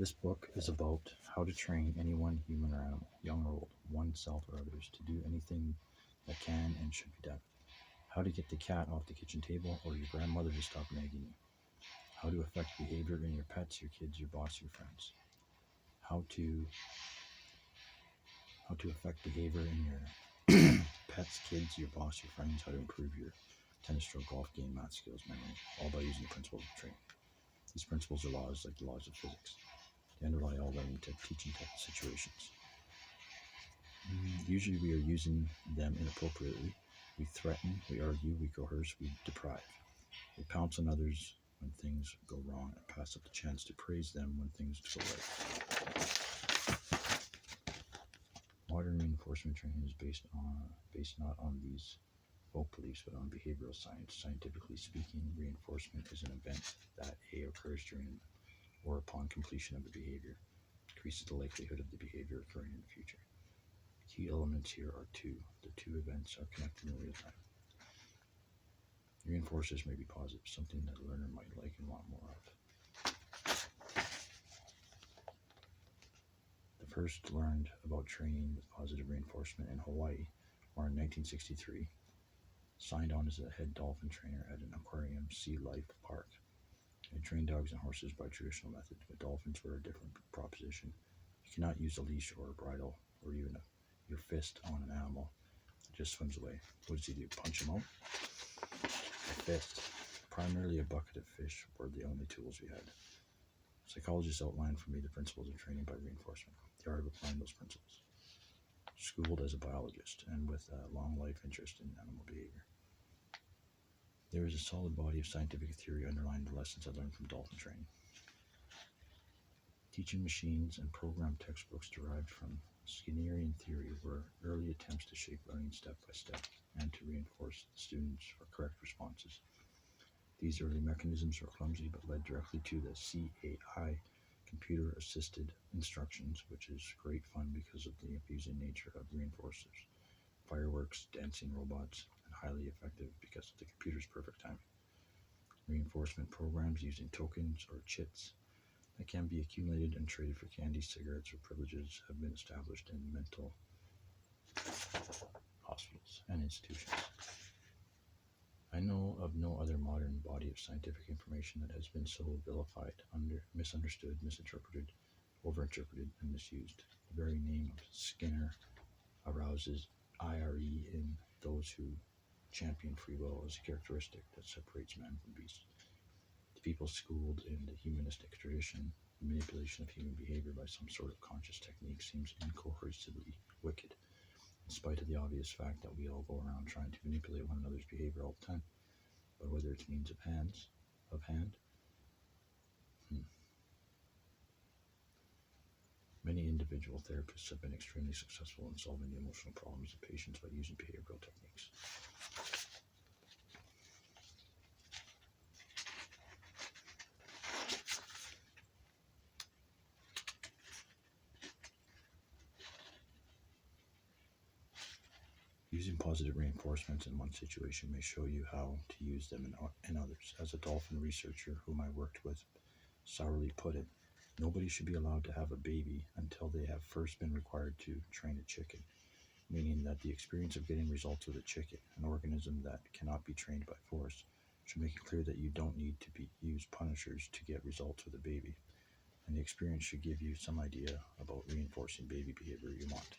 This book is about how to train any one human or animal, young or old, oneself or others, to do anything that can and should be done. How to get the cat off the kitchen table or your grandmother to stop nagging you. How to affect behavior in your pets, your kids, your boss, your friends. How to affect behavior in your pets, kids, your boss, your friends. How to improve your tennis stroke, golf game, math skills, memory, all by using the principles of training. These principles are laws like the laws of physics. They underlie all learning teaching type situations. Usually we are using them inappropriately. We threaten, we argue, we coerce, we deprive. We pounce on others when things go wrong and pass up the chance to praise them when things go right. Modern reinforcement training is based not on these folk beliefs, but on behavioral science. Scientifically speaking, reinforcement is an event that A occurs during or upon completion of the behavior, increases the likelihood of the behavior occurring in the future. Key elements here are two. The two events are connected in real time. Reinforcers may be positive, something that a learner might like and want more of. The first learned about training with positive reinforcement in Hawaii or in 1963, signed on as a head dolphin trainer at an aquarium sea life park. They trained dogs and horses by traditional methods, but dolphins were a different proposition. You cannot use a leash or a bridle or even your fist on an animal. It just swims away. What does he do? Punch him out? A fist. Primarily a bucket of fish were the only tools we had. Psychologists outlined for me the principles of training by reinforcement, the art of applying those principles. Schooled as a biologist and with a long life interest in animal behavior. There is a solid body of scientific theory underlying the lessons I learned from dolphin training. Teaching machines and program textbooks derived from Skinnerian theory were early attempts to shape learning step by step and to reinforce the students for correct responses. These early mechanisms were clumsy but led directly to the CAI, computer-assisted instructions, which is great fun because of the amusing nature of reinforcers, fireworks, dancing robots, and highly effective because of the computer's perfect timing. Reinforcement programs using tokens or chits that can be accumulated and traded for candy, cigarettes, or privileges have been established in mental hospitals and institutions. I know of no other modern body of scientific information that has been so vilified, misunderstood, misinterpreted, overinterpreted, and misused. The very name of Skinner arouses ire in those who champion free will as a characteristic that separates man from beast. To people schooled in the humanistic tradition, the manipulation of human behavior by some sort of conscious technique seems incoercibly wicked, in spite of the obvious fact that we all go around trying to manipulate one another's behavior all the time. But whether it's means of hand, many individual therapists have been extremely successful in solving the emotional problems of patients by using behavioral techniques. Using positive reinforcements in one situation may show you how to use them in others. As a dolphin researcher whom I worked with sourly put it, nobody should be allowed to have a baby until they have first been required to train a chicken, meaning that the experience of getting results with a chicken, an organism that cannot be trained by force, should make it clear that you don't need to use punishers to get results with a baby, and the experience should give you some idea about reinforcing baby behavior you want.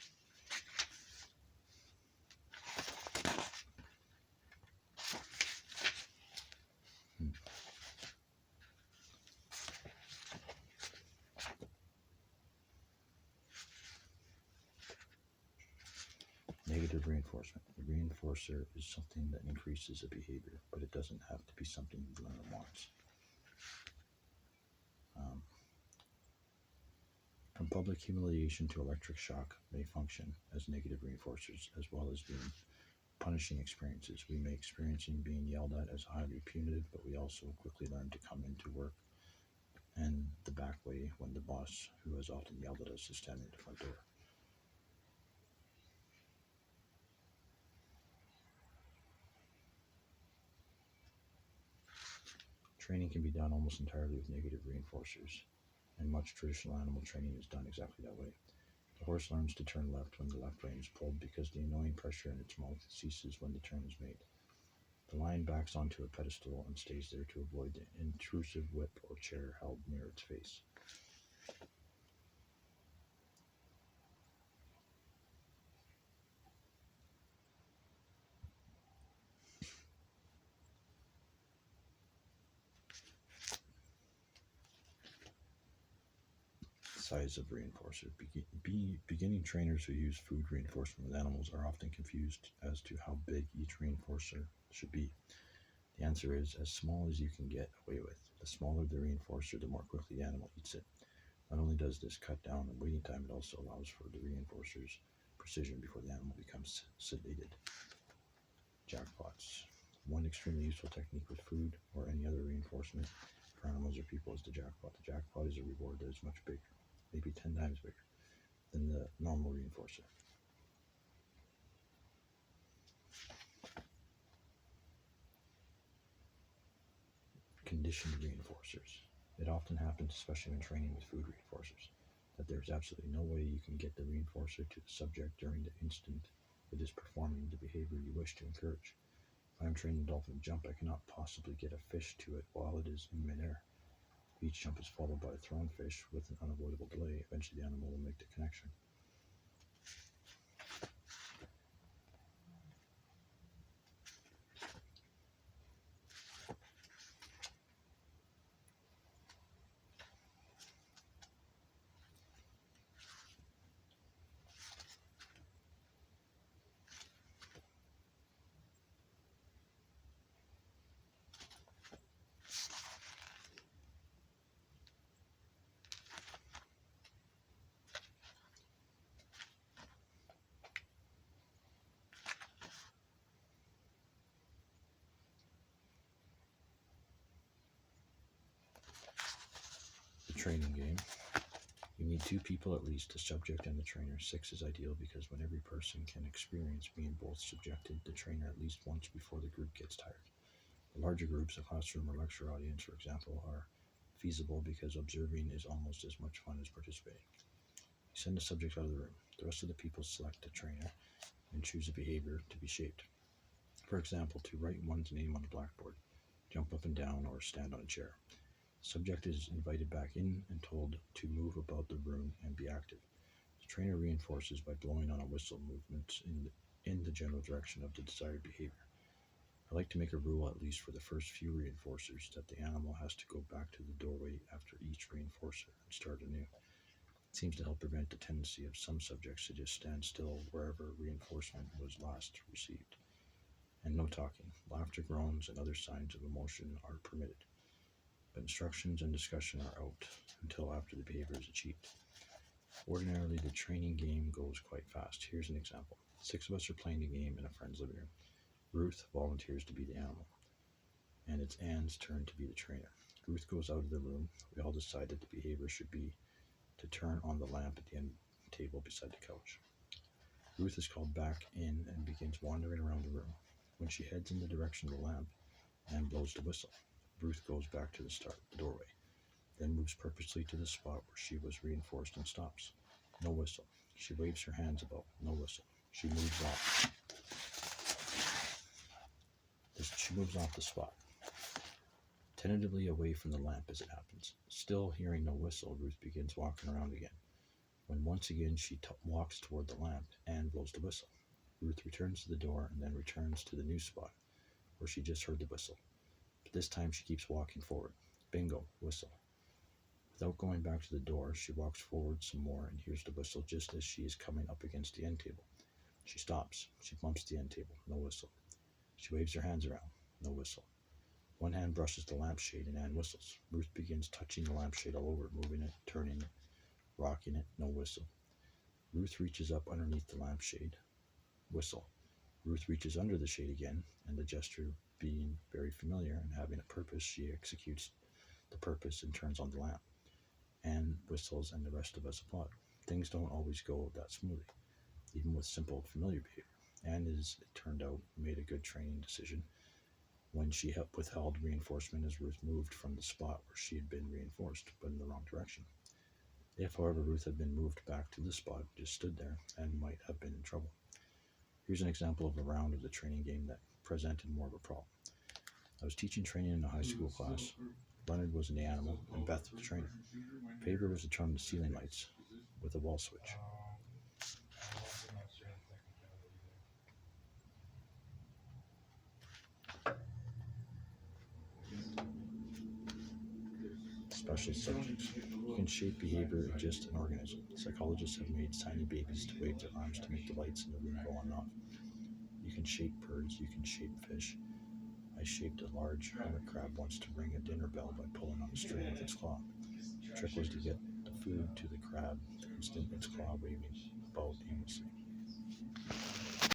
Negative reinforcement. The reinforcer is something that increases a behavior, but it doesn't have to be something the learner wants. From public humiliation to electric shock may function as negative reinforcers, as well as being punishing experiences. We may experiencing being yelled at as highly punitive, but we also quickly learn to come into work and the back way when the boss, who has often yelled at us, is standing at the front door. Training can be done almost entirely with negative reinforcers. and much traditional animal training is done exactly that way. The horse learns to turn left when the left rein is pulled because the annoying pressure in its mouth ceases when the turn is made. The lion backs onto a pedestal and stays there to avoid the intrusive whip or chair held near its face. Size of reinforcer. Beginning trainers who use food reinforcement with animals are often confused as to how big each reinforcer should be. The answer is as small as you can get away with. The smaller the reinforcer, the more quickly the animal eats it. Not only does this cut down on waiting time, it also allows for the reinforcer's precision before the animal becomes sedated. Jackpots. One extremely useful technique with food or any other reinforcement for animals or people is the jackpot. The jackpot is a reward that is much bigger, maybe 10 times bigger, than the normal reinforcer. Conditioned reinforcers. It often happens, especially when training with food reinforcers, that there is absolutely no way you can get the reinforcer to the subject during the instant it is performing the behavior you wish to encourage. If I am training a dolphin to jump, I cannot possibly get a fish to it while it is in midair. If each jump is followed by a thrown fish with an unavoidable delay, eventually the animal will make the connection. The training game. You need 2 people at least, the subject and the trainer. 6 is ideal because when every person can experience being both subjected, the trainer at least once before the group gets tired. The larger groups, a classroom or lecture audience, for example, are feasible because observing is almost as much fun as participating. You send the subject out of the room. The rest of the people select a trainer and choose a behavior to be shaped. For example, to write one's name on the blackboard, jump up and down, or stand on a chair. The subject is invited back in and told to move about the room and be active. The trainer reinforces by blowing on a whistle movements in the general direction of the desired behavior. I like to make a rule, at least for the first few reinforcers, that the animal has to go back to the doorway after each reinforcer and start anew. It seems to help prevent the tendency of some subjects to just stand still wherever reinforcement was last received. And no talking. Laughter, groans, and other signs of emotion are permitted, but instructions and discussion are out until after the behavior is achieved. Ordinarily, the training game goes quite fast. Here's an example. 6 of us are playing the game in a friend's living room. Ruth volunteers to be the animal, and it's Anne's turn to be the trainer. Ruth goes out of the room. We all decide that the behavior should be to turn on the lamp at the end table beside the couch. Ruth is called back in and begins wandering around the room. When she heads in the direction of the lamp, Anne blows the whistle. Ruth goes back to the doorway, then moves purposely to the spot where she was reinforced and stops. No whistle. She waves her hands about. No whistle. She moves off. She moves off the spot, tentatively away from the lamp as it happens. Still hearing no whistle, Ruth begins walking around again. When once again she walks toward the lamp, Anne blows the whistle. Ruth returns to the door and then returns to the new spot where she just heard the whistle. But this time she keeps walking forward. Bingo, whistle. Without going back to the door, she walks forward some more and hears the whistle just as she is coming up against the end table. She stops. She bumps the end table. No whistle. She waves her hands around. No whistle. One hand brushes the lampshade and Anne whistles. Ruth begins touching the lampshade all over, moving it, turning it, rocking it. No whistle. Ruth reaches up underneath the lampshade. Whistle. Ruth reaches under the shade again, and the gesture being very familiar and having a purpose, she executes the purpose and turns on the lamp. Anne whistles and the rest of us applaud. Things don't always go that smoothly, even with simple familiar behavior. Anne, as it turned out, made a good training decision when she withheld reinforcement as Ruth moved from the spot where she had been reinforced, but in the wrong direction. If, however, Ruth had been moved back to the spot, just stood there, and might have been in trouble. Here's an example of a round of the training game that presented more of a problem. I was teaching training in a high school class. Leonard was in the animal, and Beth the trainer. Favor was to turn the ceiling lights with a wall switch. Special subjects. You can shape behavior in just an organism. Psychologists have made tiny babies to wave their arms to make the lights in the room go on and off. You can shape birds, you can shape fish. I shaped a large hermit crab once to ring a dinner bell by pulling on a string with its claw. The trick was to get the food to the crab the instant its claw waving about aimlessly.